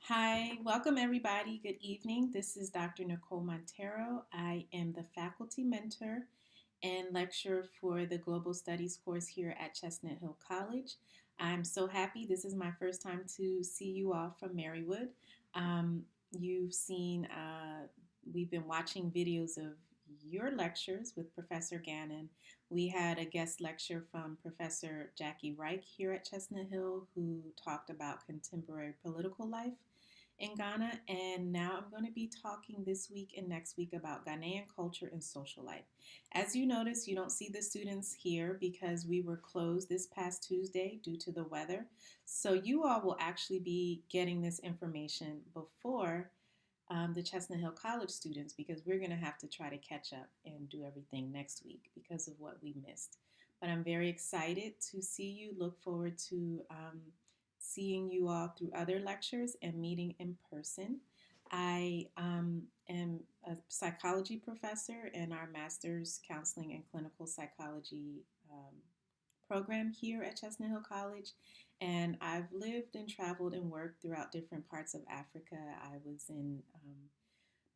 Hi, welcome everybody. Good evening. This is Dr. Nicole Monteiro. I am the faculty mentor and lecturer for the Global Studies course here at Chestnut Hill College. I'm so happy. This is my first time to see you all from Marywood. You've seen, we've been watching videos of your lectures with Professor Gannon. We had a guest lecture from Professor Jackie Reich here at Chestnut Hill who talked about contemporary political life in Ghana. And now I'm going to be talking this week and next week about Ghanaian culture and social life. As you notice, you don't see the students here because we were closed this past Tuesday due to the weather. So you all will actually be getting this information before the Chestnut Hill College students because we're going to have to try to catch up and do everything next week because of what we missed. But I'm very excited to see you. Look forward to seeing you all through other lectures and meeting in person. I am a psychology professor in our master's counseling and clinical psychology program here at Chestnut Hill College. And I've lived and traveled and worked throughout different parts of Africa. I was in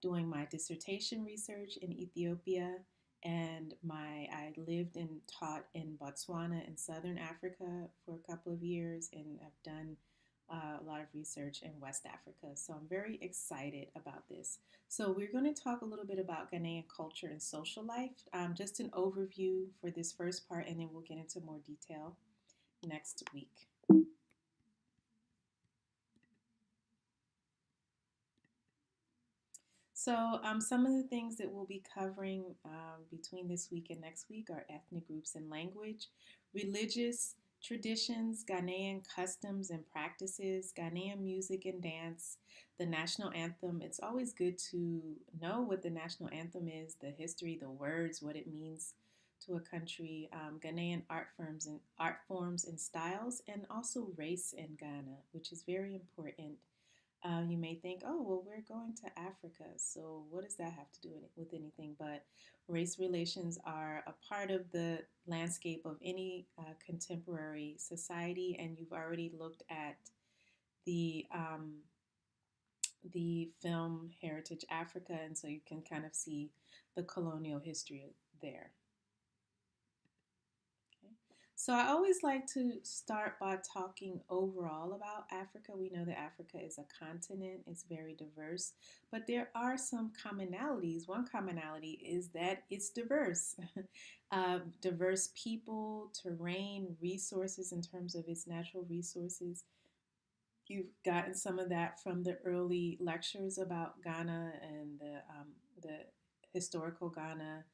doing my dissertation research in Ethiopia, and I lived and taught in Botswana in Southern Africa for a couple of years, and I've done a lot of research in West Africa. So I'm very excited about this. So we're going to talk a little bit about Ghanaian culture and social life, just an overview for this first part, and then we'll get into more detail next week. So, some of the things that we'll be covering between this week and next week are ethnic groups and language, religious traditions, Ghanaian customs and practices, Ghanaian music and dance, the national anthem. It's always good to know what the national anthem is, the history, the words, what it means to a country, Ghanaian art forms and styles, and also race in Ghana, which is very important. You may think, oh, well, we're going to Africa, so what does that have to do with anything? But race relations are a part of the landscape of any contemporary society, and you've already looked at the the film Heritage Africa, and so you can kind of see the colonial history there. Okay. So I always like to start by talking overall about Africa. We know that Africa is a continent, it's very diverse, but there are some commonalities. One commonality is that it's diverse. Diverse people, terrain, resources in terms of its natural resources. You've gotten some of that from the early lectures about Ghana and the historical Ghana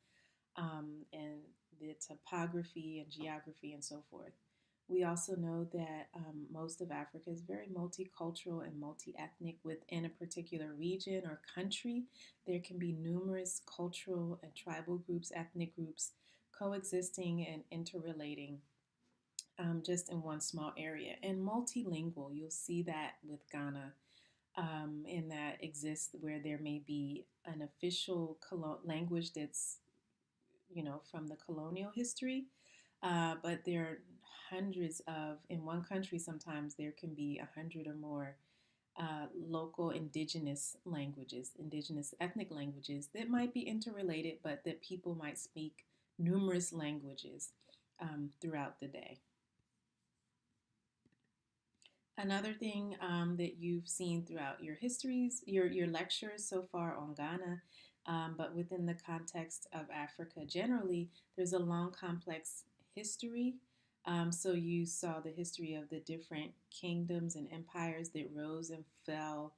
and the topography and geography and so forth. We also know that most of Africa is very multicultural and multi ethnic within a particular region or country. There can be numerous cultural and tribal groups, ethnic groups coexisting and interrelating just in one small area. And multilingual, you'll see that with Ghana. In that exists where there may be an official language that's from the colonial history. But there are hundreds of, in one country, sometimes there can be 100 or more local indigenous languages, indigenous ethnic languages that might be interrelated, but that people might speak numerous languages throughout the day. Another thing that you've seen throughout your histories, your lectures so far on Ghana, but within the context of Africa generally, there's a long, complex history. So you saw the history of the different kingdoms and empires that rose and fell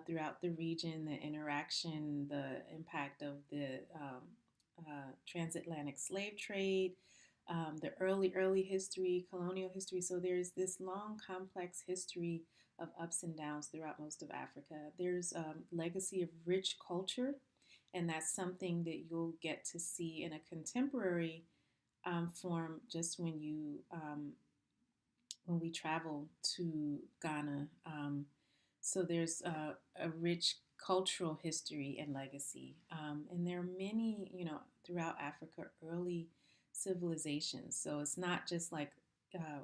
throughout the region, the interaction, the impact of the transatlantic slave trade, the early history, colonial history. So there's this long, complex history of ups and downs throughout most of Africa. There's a legacy of rich culture, and that's something that you'll get to see in a contemporary form just when we travel to Ghana. So there's a rich cultural history and legacy, and there are many, throughout Africa, early civilizations. So it's not just like uh,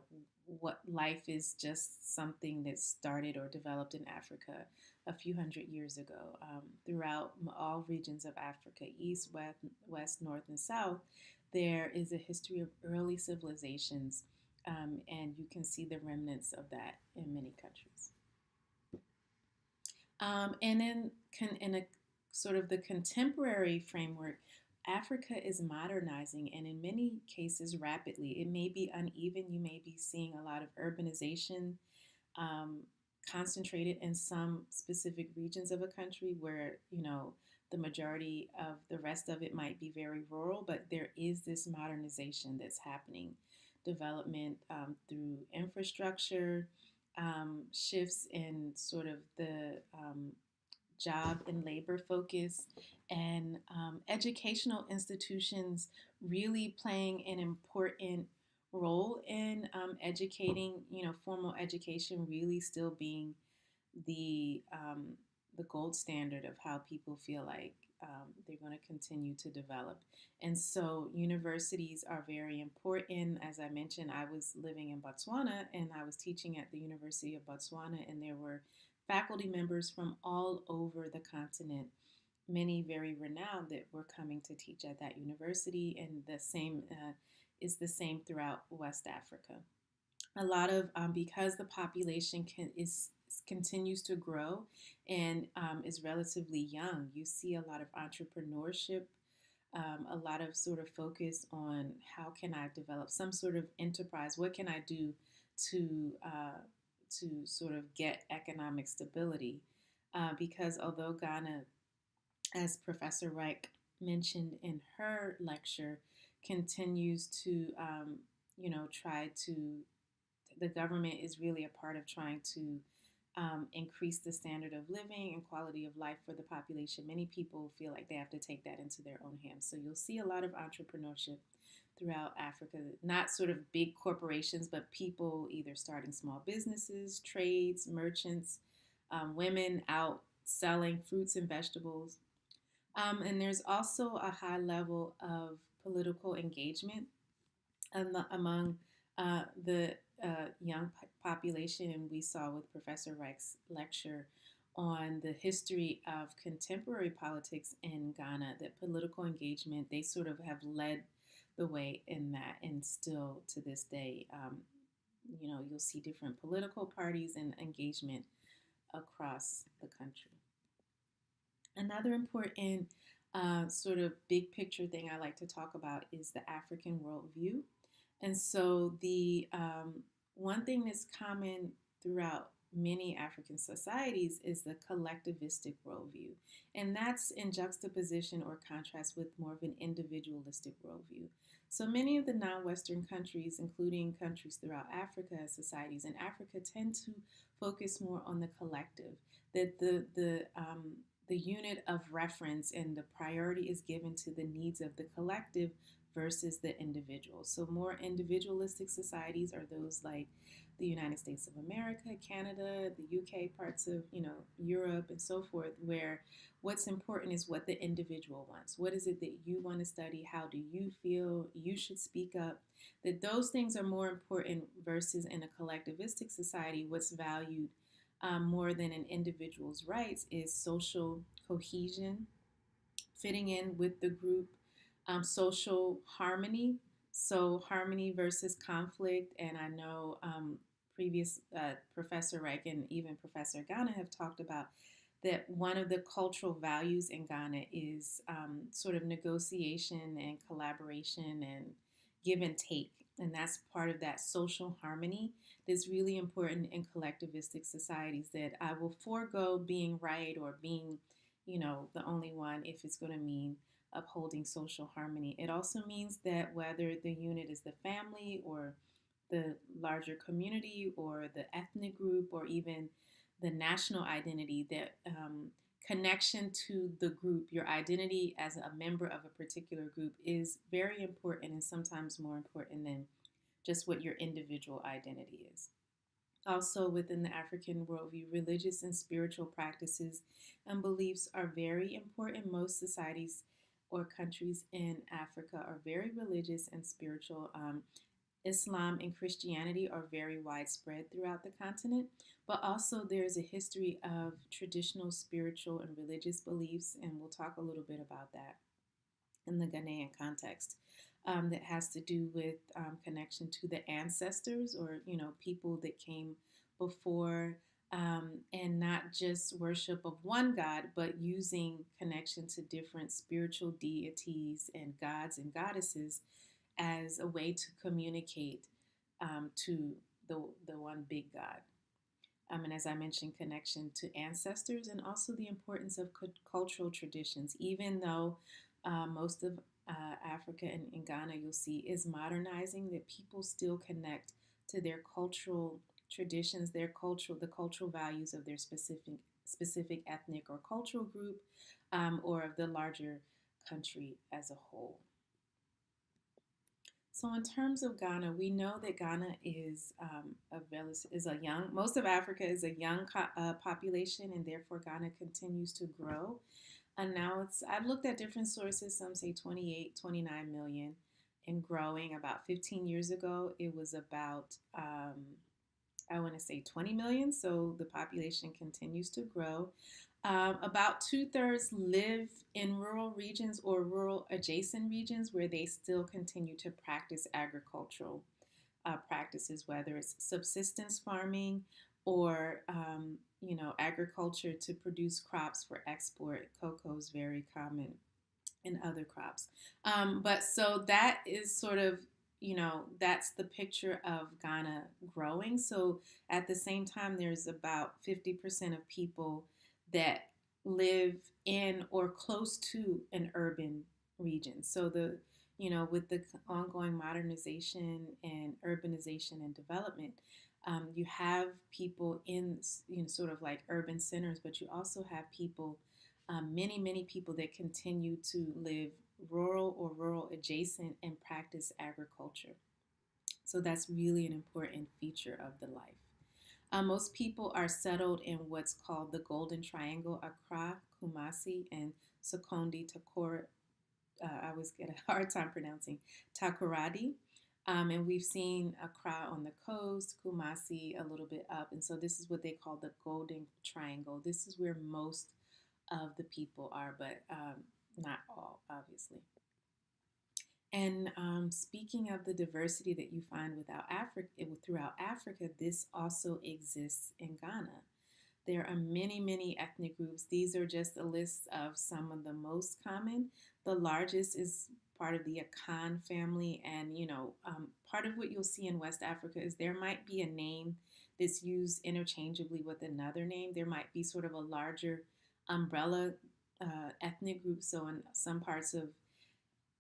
what life is just something that started or developed in Africa a few hundred years ago. Throughout all regions of Africa, east, west, north, and south, there is a history of early civilizations, and you can see the remnants of that in many countries. And in a sort of the contemporary framework, Africa is modernizing, and in many cases rapidly. It may be uneven. You may be seeing a lot of urbanization um, concentrated in some specific regions of a country where, the majority of the rest of it might be very rural, but there is this modernization that's happening, development through infrastructure, shifts in sort of the job and labor focus, and educational institutions really playing an important role in educating, formal education really still being the um, the gold standard of how people feel like they're going to continue to develop. And so universities are very important. As I mentioned, I was living in Botswana and I was teaching at the University of Botswana, and there were faculty members from all over the continent, many very renowned, that were coming to teach at that university. And the same is the same throughout West Africa. A lot of because the population is continues to grow and is relatively young, you see a lot of entrepreneurship, a lot of sort of focus on how can I develop some sort of enterprise, what can I do to sort of get economic stability, because although Ghana, as Professor Reich mentioned in her lecture, continues to try to, the government is really a part of trying to increase the standard of living and quality of life for the population. Many people feel like they have to take that into their own hands. So you'll see a lot of entrepreneurship throughout Africa, not sort of big corporations, but people either starting small businesses, trades, merchants, women out selling fruits and vegetables. And there's also a high level of political engagement among the young population. And we saw with Professor Reich's lecture on the history of contemporary politics in Ghana that political engagement, they sort of have led the way in that. And still to this day, you'll see different political parties and engagement across the country. Another important sort of big picture thing I like to talk about is the African worldview. And so the one thing that's common throughout many African societies is the collectivistic worldview. And that's in juxtaposition or contrast with more of an individualistic worldview. So many of the non-Western countries, including countries throughout Africa, societies in Africa, tend to focus more on the collective, that the unit of reference and the priority is given to the needs of the collective versus the individual. So more individualistic societies are those like the United States of America, Canada, the UK, parts of, Europe and so forth, where what's important is what the individual wants. What is it that you want to study? How do you feel? You should speak up. That those things are more important versus in a collectivistic society, what's valued more than an individual's rights is social cohesion, fitting in with the group, social harmony. So harmony versus conflict. And I know previous Professor Reich and even Professor Ghana have talked about that one of the cultural values in Ghana is sort of negotiation and collaboration and give and take. And that's part of that social harmony that's really important in collectivistic societies, that I will forego being right or being, the only one if it's going to mean upholding social harmony. It also means that whether the unit is the family or the larger community or the ethnic group or even the national identity, that connection to the group, your identity as a member of a particular group is very important, and sometimes more important than just what your individual identity is. Also, within the African worldview, religious and spiritual practices and beliefs are very important. Most societies or countries in Africa are very religious and spiritual. Islam and Christianity are very widespread throughout the continent, but also there's a history of traditional spiritual and religious beliefs, and we'll talk a little bit about that in the Ghanaian context. That has to do with connection to the ancestors, or people that came before, and not just worship of one God, but using connection to different spiritual deities and gods and goddesses as a way to communicate to the one big God. And as I mentioned, connection to ancestors, and also the importance of cultural traditions. Even though most of Africa and in Ghana, you'll see, is modernizing, that people still connect to their cultural traditions, the cultural values of their specific ethnic or cultural group, or of the larger country as a whole. So in terms of Ghana, we know that Ghana is a young. Most of Africa is a young population, and therefore Ghana continues to grow. And now I've looked at different sources. Some say 28, 29 million, and growing. About 15 years ago, it was about I want to say 20 million. So the population continues to grow. About two-thirds live in rural regions or rural adjacent regions where they still continue to practice agricultural practices, whether it's subsistence farming or agriculture to produce crops for export. Cocoa is very common, and other crops. But so that is sort of, that's the picture of Ghana growing. So at the same time, there's about 50% of people that live in or close to an urban region. So with the ongoing modernization and urbanization and development, you have people in, sort of like urban centers, but you also have people, many people that continue to live rural or rural adjacent and practice agriculture. So that's really an important feature of the life. Most people are settled in what's called the Golden Triangle: Accra, Kumasi, and Sekondi Takora. I always get a hard time pronouncing Takoradi. And we've seen Accra on the coast, Kumasi a little bit up. And so this is what they call the Golden Triangle. This is where most of the people are, but not all, obviously. And speaking of the diversity that you find throughout Africa, this also exists in Ghana. There are many ethnic groups. These are just a list of some of the most common. The largest is part of the Akan family. And, part of what you'll see in West Africa is there might be a name that's used interchangeably with another name. There might be sort of a larger umbrella ethnic group. So in some parts of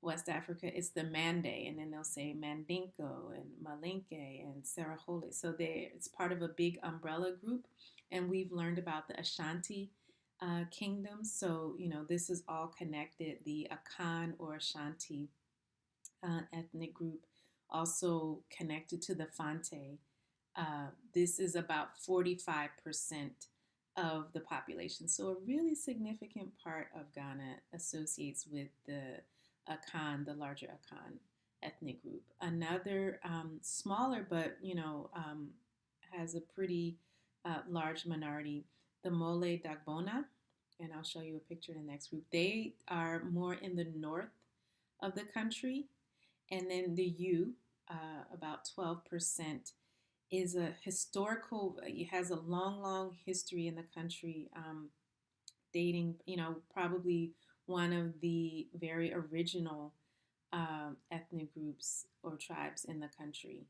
West Africa, it's the Mande, and then they'll say Mandinko and Malinke and Sarahole. So it's part of a big umbrella group. And we've learned about the Ashanti kingdom. So, this is all connected. The Akan or Ashanti ethnic group also connected to the Fante. This is about 45% of the population. So a really significant part of Ghana associates with the Akan, the larger Akan ethnic group. Another smaller, but has a pretty large minority, the Mole Dagbona, and I'll show you a picture in the next group. They are more in the north of the country, and then the U, about 12%, is a historical. It has a long history in the country, dating, probably one of the very original ethnic groups or tribes in the country.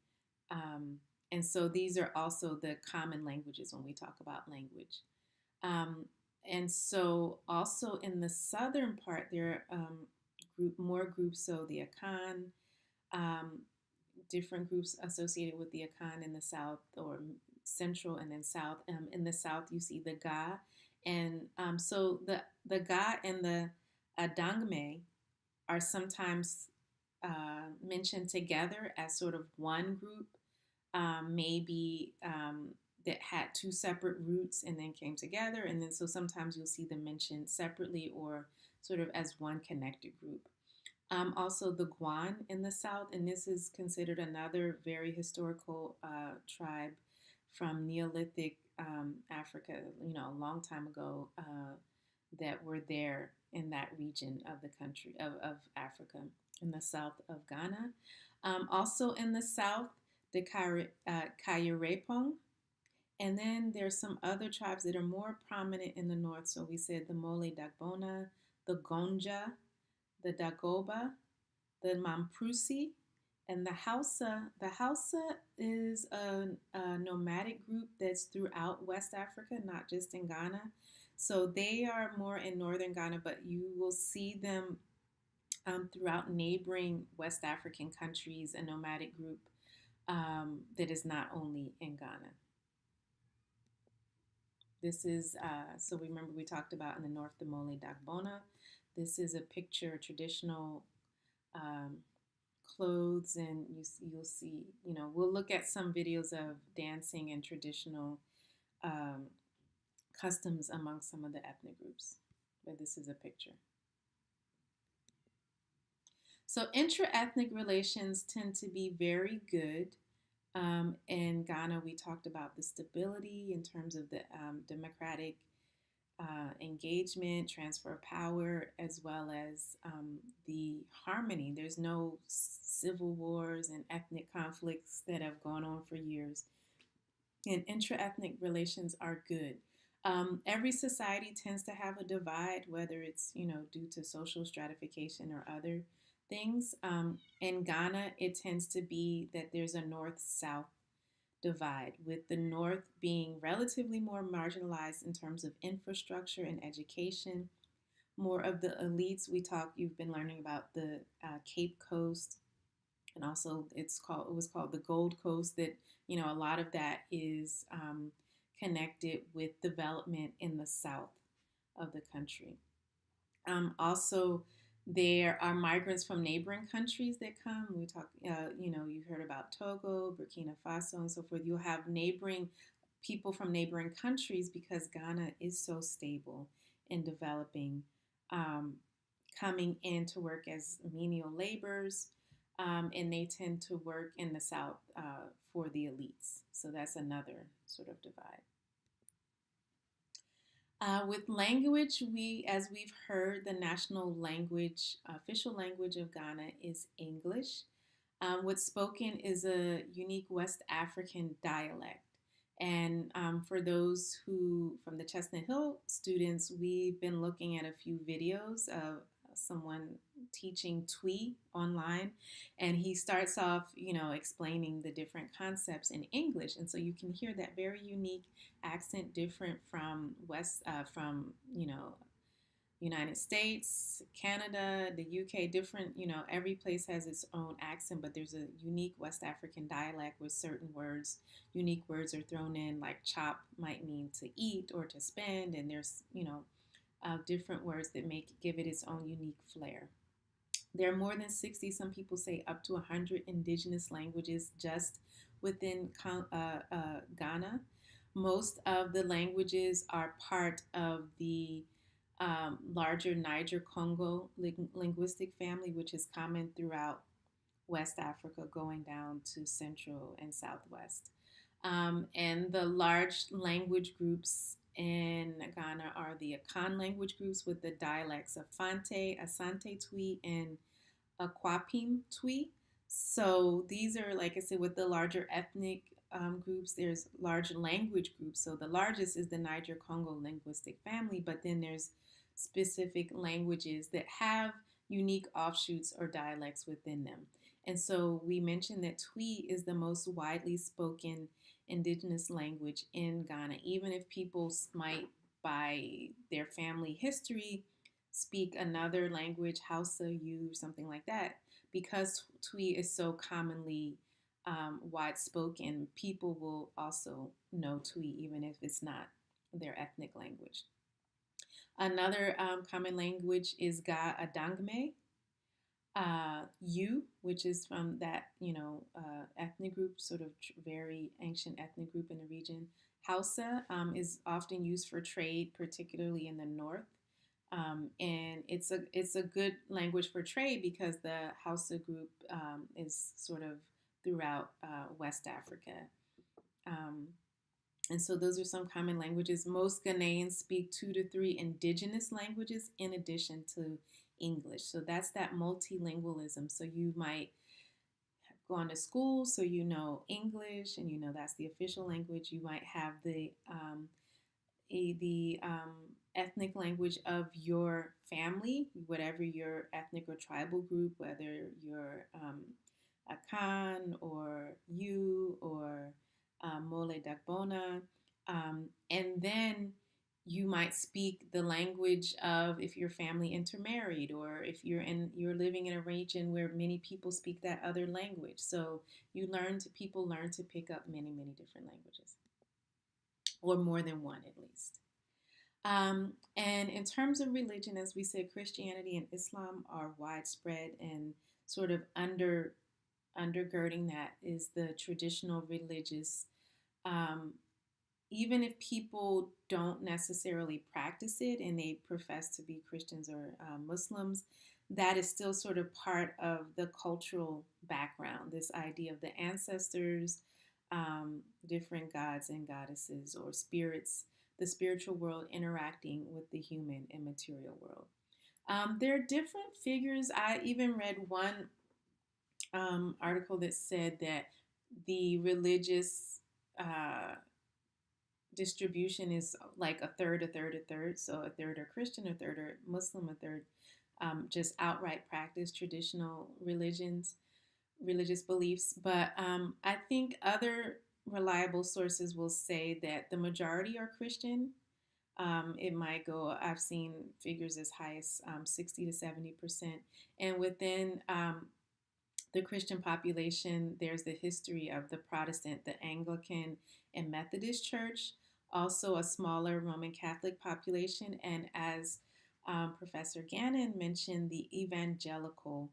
And so these are also the common languages when we talk about language. And so also in the southern part, there are more groups. So the Akan, different groups associated with the Akan in the south, or central and then south. In the south, you see the Ga. And so the Ga and the Adangme are sometimes mentioned together as sort of one group, maybe that had two separate roots and then came together. And then so sometimes you'll see them mentioned separately or sort of as one connected group. Also, the Guan in the south, and this is considered another very historical tribe from Neolithic Africa, a long time ago, that were there in that region of the country of Africa, in the south of Ghana. Also in the south, the Kayarepong. And then there's some other tribes that are more prominent in the north. So we said the Mole Dagbona, the Gonja, the Dagoba, the Mamprusi, and the Hausa. The Hausa is a nomadic group that's throughout West Africa, not just in Ghana. So they are more in northern Ghana, but you will see them throughout neighboring West African countries, a nomadic group that is not only in Ghana. This is, so remember we talked about in the north the Mole Dagbona. This is a picture, traditional um, clothes, and you'll see, we'll look at some videos of dancing and traditional um, customs among some of the ethnic groups. But this is a picture. So intra-ethnic relations tend to be very good. In Ghana, we talked about the stability in terms of the democratic engagement, transfer of power, as well as the harmony. There's no civil wars and ethnic conflicts that have gone on for years. And intra-ethnic relations are good. Every society tends to have a divide, whether it's due to social stratification or other things. In Ghana, it tends to be that there's a north-south divide, with the north being relatively more marginalized in terms of infrastructure and education. More of the elites, you've been learning about the Cape Coast, and also it was called the Gold Coast. That a lot of that is connected with development in the south of the country. Also, there are migrants from neighboring countries that come. We talk, you've heard about Togo, Burkina Faso, and so forth. You'll have neighboring people from neighboring countries because Ghana is so stable and developing, coming in to work as menial laborers, and they tend to work in the south for the elites. So that's another sort of divide. With language, as we've heard, the national language, official language of Ghana is English. What's spoken is a unique West African dialect. And for those from the Chestnut Hill students, we've been looking at a few videos of someone teaching Twi online, and he starts off, explaining the different concepts in English, and so you can hear that very unique accent, different from United States, Canada, the UK, different, every place has its own accent, but there's a unique West African dialect with certain words, unique words are thrown in, like chop might mean to eat or to spend, and there's, different words that give it its own unique flair. There are more than 60, some people say up to 100 indigenous languages just within Ghana. Most of the languages are part of the larger Niger-Congo linguistic family, which is common throughout West Africa, going down to Central and Southwest. And the large language groups in Ghana are the Akan language groups with the dialects of Fante, Asante Twi, and Akwapim Twi. So these are, like I said, with the larger ethnic groups, there's large language groups. So the largest is the Niger-Congo linguistic family, but then there's specific languages that have unique offshoots or dialects within them. And so we mentioned that Twi is the most widely spoken indigenous language in Ghana, even if people might, by their family history, speak another language, Hausa, U, something like that, because Twi is so commonly wide spoken, people will also know Twi, even if it's not their ethnic language. Another common language is Ga Adangme, U, which is from that, ethnic group, sort of very ancient ethnic group in the region. Hausa is often used for trade, particularly in the north. And it's a good language for trade because the Hausa group is sort of throughout West Africa. Um, and so those are some common languages. Most Ghanaians speak 2 to 3 indigenous languages in addition to English. So that's that multilingualism. So you might go on to school, so you know English, and you know that's the official language. You might have the ethnic language of your family, whatever your ethnic or tribal group, whether you're Akan or you or Mole Dagbona. And then you might speak the language of if your family intermarried or if you're living in a region where many people speak that other language. So people learn to pick up many different languages or more than one at least. And in terms of religion, as we said, Christianity and Islam are widespread, and sort of undergirding that is the traditional religious. Um, Even if people don't necessarily practice it and they profess to be Christians or Muslims, that is still sort of part of the cultural background. This idea of the ancestors, different gods and goddesses or spirits, the spiritual world interacting with the human and material world. There are different figures. I even read one article that said that the religious distribution is like a third, a third, a third. So a third are Christian, a third are Muslim, a third just outright practice traditional religious beliefs. But I think other reliable sources will say that the majority are Christian. It might go, I've seen figures as high as 60 to 70%. And within the Christian population, there's the history of the Protestant, the Anglican, and Methodist Church, also a smaller Roman Catholic population, and as Professor Gannon mentioned, the evangelical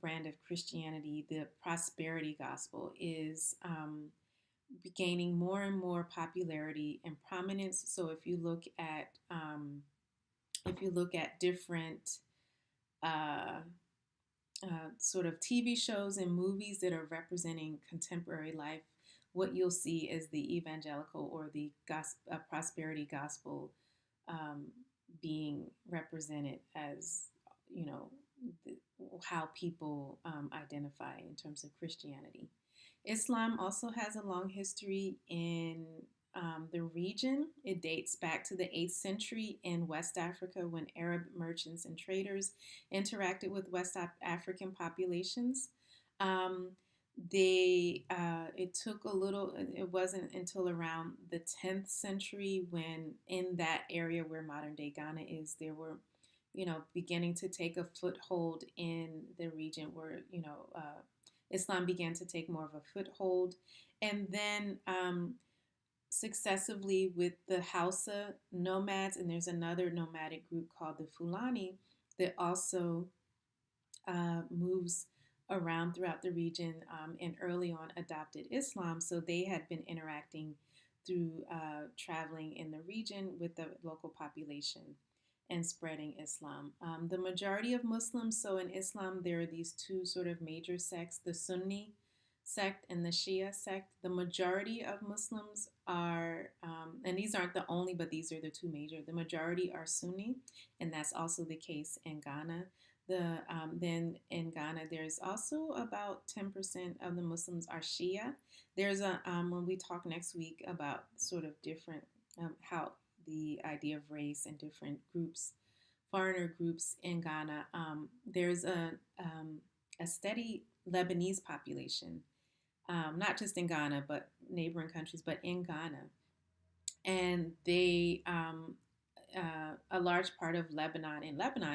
brand of Christianity, the prosperity gospel, is gaining more and more popularity and prominence. So if you look at different uh, sort of TV shows and movies that are representing contemporary life, what you'll see is the evangelical or the prosperity gospel um, being represented as, you know, the, how people identify in terms of Christianity. Islam also has a long history in the region. It dates back to the 8th century in West Africa when Arab merchants and traders interacted with West African populations. Um, it took a little, it wasn't until around the 10th century when in that area where modern day Ghana is, there were, beginning to take a foothold in the region where, Islam began to take more of a foothold. And then successively with the Hausa nomads, and there's another nomadic group called the Fulani that also moves around throughout the region and early on adopted Islam. So they had been interacting through traveling in the region with the local population and spreading Islam. The majority of Muslims, so in Islam, there are these two sort of major sects, the Sunni sect and the Shia sect. The majority of Muslims are, and these aren't the only, but these are the two major. The majority are Sunni, and that's also the case in Ghana. Then in Ghana, there's also about 10% of the Muslims are Shia. There's when we talk next week about sort of different how the idea of race and different groups, foreigner groups in Ghana. There's a steady Lebanese population, not just in Ghana, but neighboring countries, but in Ghana. And a large part of Lebanon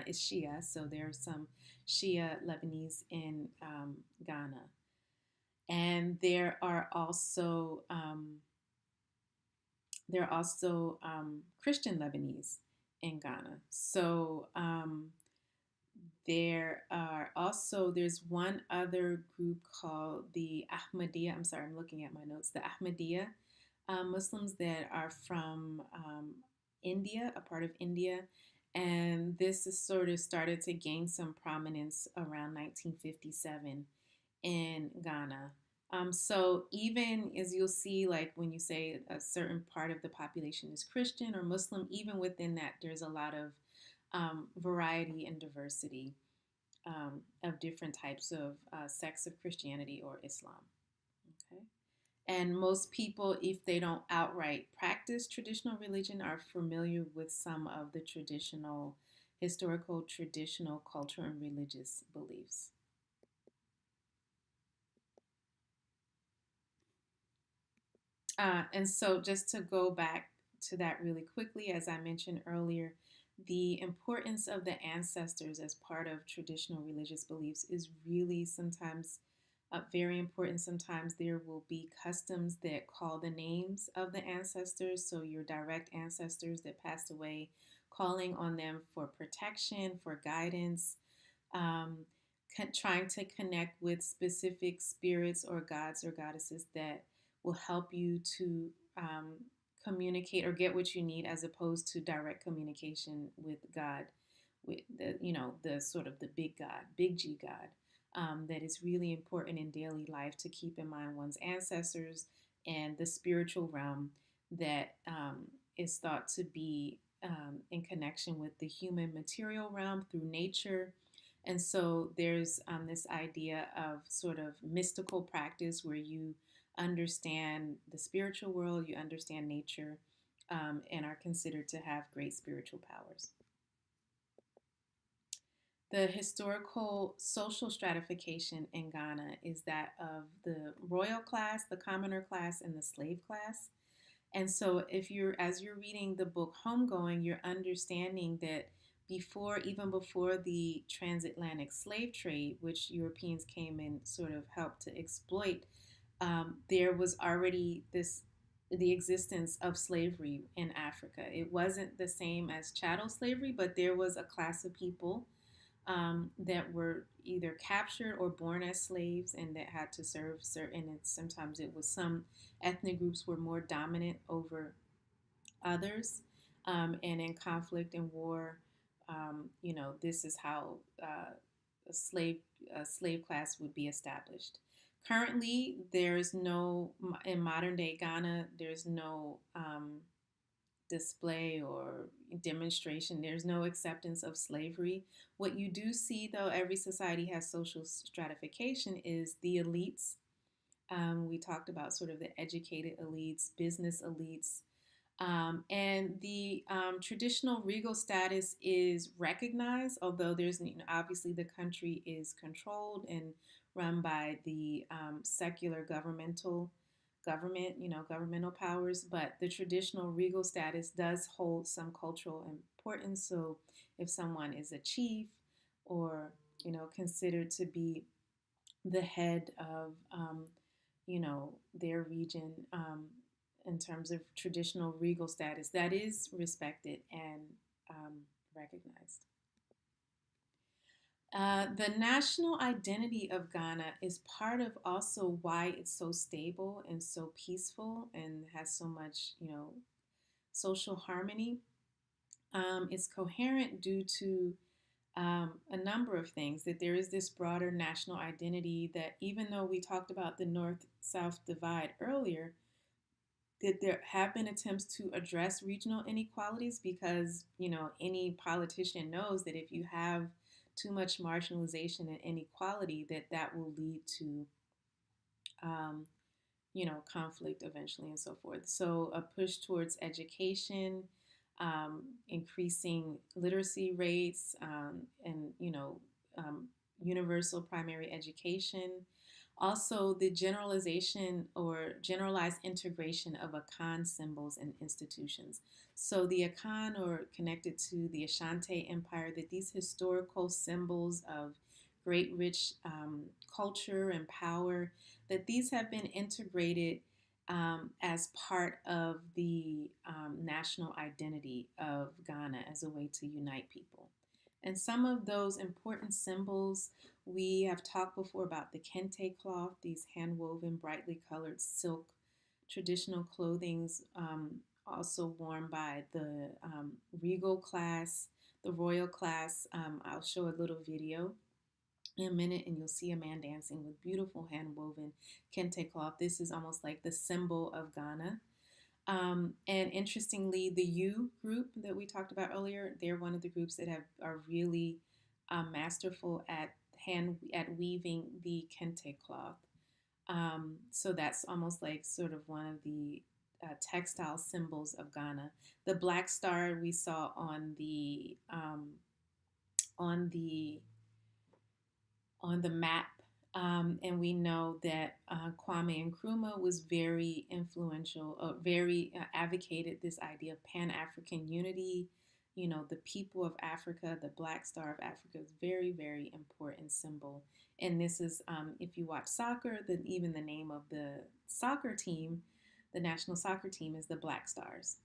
is Shia, so there's some Shia Lebanese in Ghana. And there are also Christian Lebanese in Ghana. So there's one other group called the Ahmadiyya. I'm sorry, I'm looking at my notes. The Ahmadiyya Muslims that are from India, a part of India, And this is sort of started to gain some prominence around 1957 in Ghana. So even as you'll see, like when you say a certain part of the population is Christian or Muslim, even within that, there's a lot of variety and diversity of different types of sects of Christianity or Islam. Okay. And most people, if they don't outright practice traditional religion, are familiar with some of the historical, traditional, cultural, and religious beliefs. And so, just to go back to that really quickly, as I mentioned earlier, the importance of the ancestors as part of traditional religious beliefs is really sometimes very important. Sometimes there will be customs that call the names of the ancestors, so your direct ancestors that passed away, calling on them for protection, for guidance, um, trying to connect with specific spirits or gods or goddesses that will help you to communicate or get what you need, as opposed to direct communication with God, with the sort of the big God, big G God. That is really important in daily life to keep in mind one's ancestors and the spiritual realm that is thought to be in connection with the human material realm through nature. And so there's this idea of sort of mystical practice where you understand the spiritual world, you understand nature, and are considered to have great spiritual powers. The historical social stratification in Ghana is that of the royal class, the commoner class, and the slave class. And so as you're reading the book Homegoing, you're understanding that even before the transatlantic slave trade, which Europeans came and sort of helped to exploit, there was already the existence of slavery in Africa. It wasn't the same as chattel slavery, but there was a class of people that were either captured or born as slaves and that had to serve certain, and sometimes it was some ethnic groups were more dominant over others, and in conflict and war, this is how a slave class would be established. Currently, there's no in modern day Ghana. There's no display or demonstration. There's no acceptance of slavery. What you do see, though, every society has social stratification, is the elites. We talked about sort of the educated elites, business elites, and the traditional regal status is recognized, although obviously the country is controlled and run by the secular governmental powers, but the traditional regal status does hold some cultural importance. So if someone is a chief or, considered to be the head of, their region, in terms of traditional regal status, that is respected and recognized. The national identity of Ghana is part of also why it's so stable and so peaceful and has so much, social harmony. It's coherent due to a number of things, that there is this broader national identity that even though we talked about the North-South divide earlier, that there have been attempts to address regional inequalities because, any politician knows that if you have too much marginalization and inequality, that will lead to, um, conflict eventually and so forth. So a push towards education, increasing literacy rates, and, universal primary education. Also, the generalization or generalized integration of Akan symbols and institutions. So the Akan, or connected to the Ashanti Empire, that these historical symbols of great rich culture and power, that these have been integrated as part of the national identity of Ghana as a way to unite people. And some of those important symbols, we have talked before about the kente cloth, these hand woven, brightly colored silk traditional clothings, also worn by the regal class, The royal class, I'll show a little video in a minute, and you'll see a man dancing with beautiful hand woven kente cloth. This is almost like the symbol of Ghana. And interestingly, the U group that we talked about earlier, they're one of the groups that are really masterful at weaving the kente cloth. So that's almost like sort of one of the textile symbols of Ghana. The black star we saw on the on the map. And we know that Kwame Nkrumah was very influential, very advocated this idea of Pan-African unity. You know, the people of Africa, the Black Star of Africa is very, very important symbol. And this is, if you watch soccer, then even the name of the soccer team, the national soccer team, is the Black Stars.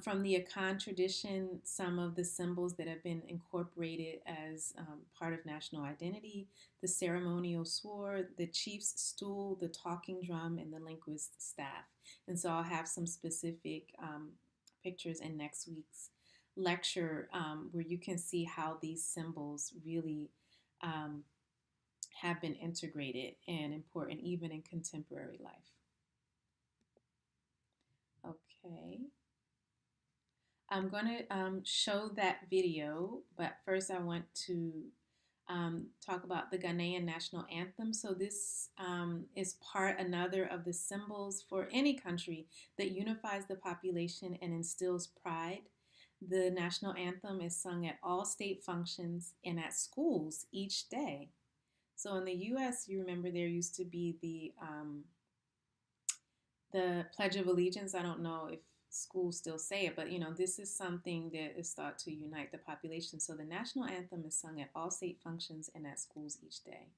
From the Akan tradition, some of the symbols that have been incorporated as part of national identity: the ceremonial sword, the chief's stool, the talking drum, and the linguist's staff. And so I'll have some specific pictures in next week's lecture where you can see how these symbols really have been integrated and important even in contemporary life. Okay. I'm going to show that video, but first I want to talk about the Ghanaian national anthem. So this is another of the symbols for any country that unifies the population and instills pride. The national anthem is sung at all state functions and at schools each day. So in the U.S., you remember there used to be the Pledge of Allegiance. I don't know if schools still say it, but this is something that is thought to unite the population. So the national anthem is sung at all state functions and at schools each day,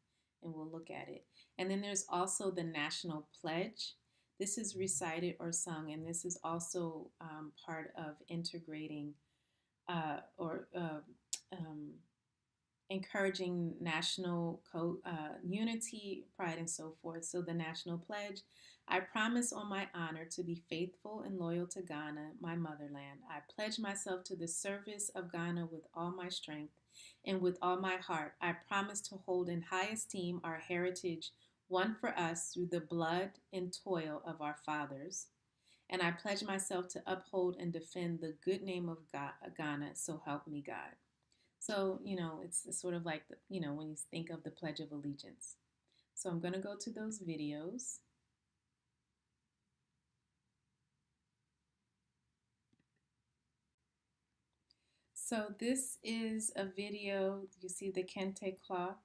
and we'll look at it. And then there's also the national pledge. This is recited or sung, and this is also part of integrating or encouraging national unity, pride, and so forth. So the national pledge: I promise on my honor to be faithful and loyal to Ghana, my motherland. I pledge myself to the service of Ghana with all my strength and with all my heart. I promise to hold in high esteem our heritage, won for us through the blood and toil of our fathers. And I pledge myself to uphold and defend the good name of Ghana, so help me God. So, it's sort of like, when you think of the Pledge of Allegiance. So I'm going to go to those videos. So this is a video. You see the kente cloth.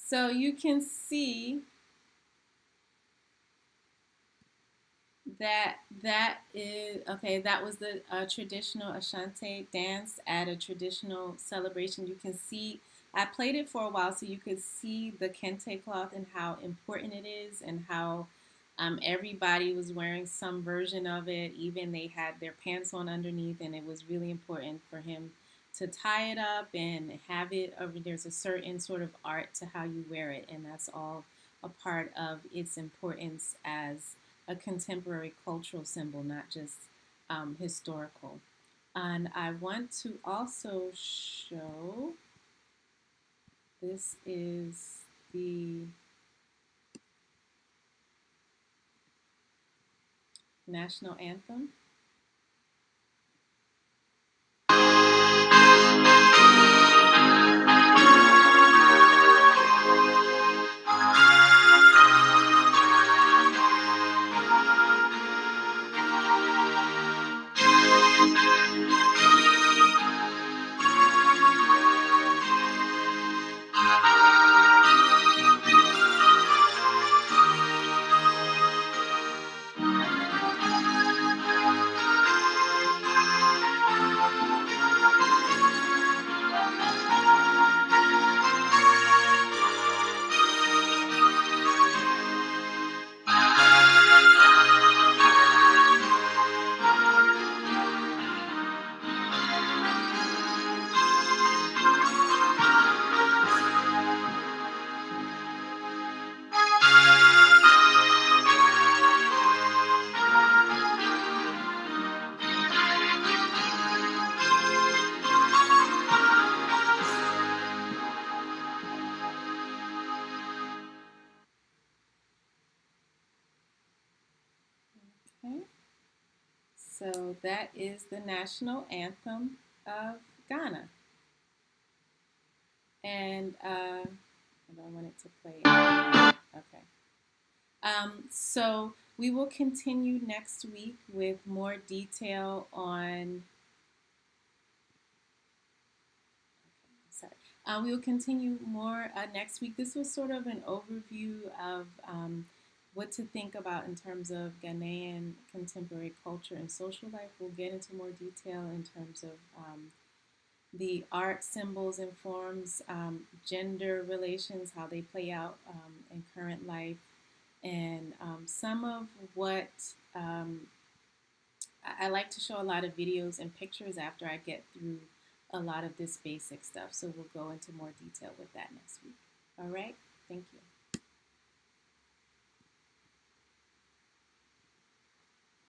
So you can see that is okay. That was the traditional Ashanti dance at a traditional celebration. You can see I played it for a while, so you could see the kente cloth and how important it is, and how everybody was wearing some version of it. Even they had their pants on underneath, and it was really important for him to tie it up and have it. There's a certain sort of art to how you wear it, and that's all a part of its importance as a contemporary cultural symbol, not just historical. And I want to also show this is the national anthem. Okay, so that is the national anthem of Ghana, and I want it to play. Okay. So we will continue next week with more detail on. Sorry. We will continue more next week. This was sort of an overview of what to think about in terms of Ghanaian contemporary culture and social life. We'll get into more detail in terms of the art, symbols, and forms, gender relations, how they play out in current life, and some of what I like to show a lot of videos and pictures after I get through a lot of this basic stuff. So we'll go into more detail with that next week. All right. Thank you.